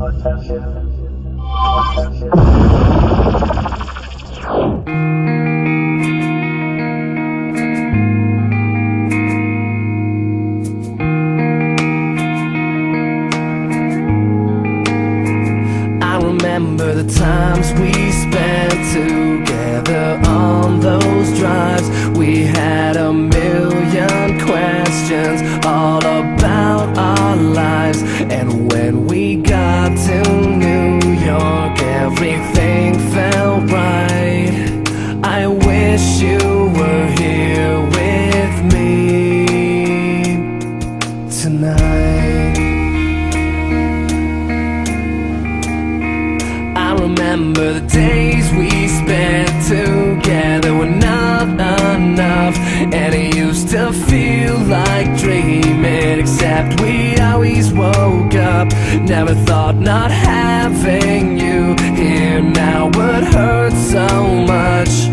I remember the times we spent together on those drives. We had a million questions all about our lives. And when we got to New York, everything felt right. I wish you were here with me tonight. I remember the days we spent together were not enough, and it used to feel like dreaming, except we always woke up. Never thought not having you here now would hurt so much.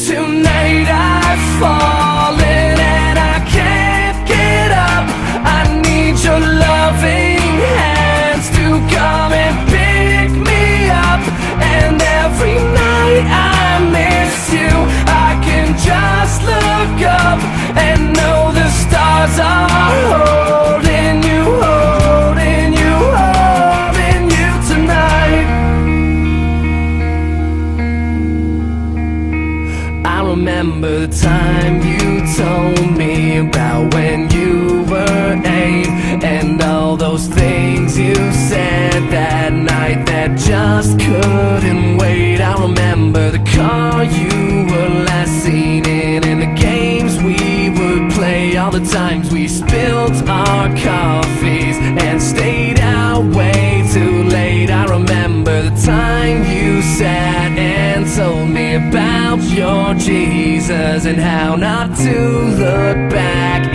Tonight I've fallen and I can't get up. I need your loving hands to come and pick me up. And every night I miss you, I can just look up and know the stars are holding you, holding you, holding you tonight. I remember the time you told me about when you were 8, and all those things you said that night that just couldn't wait. I remember the car you were last seen in, and the games we would play, all the times we spilled our coffees and stayed out way too late. I remember the time you sat and told me about your Jesus and how not to look back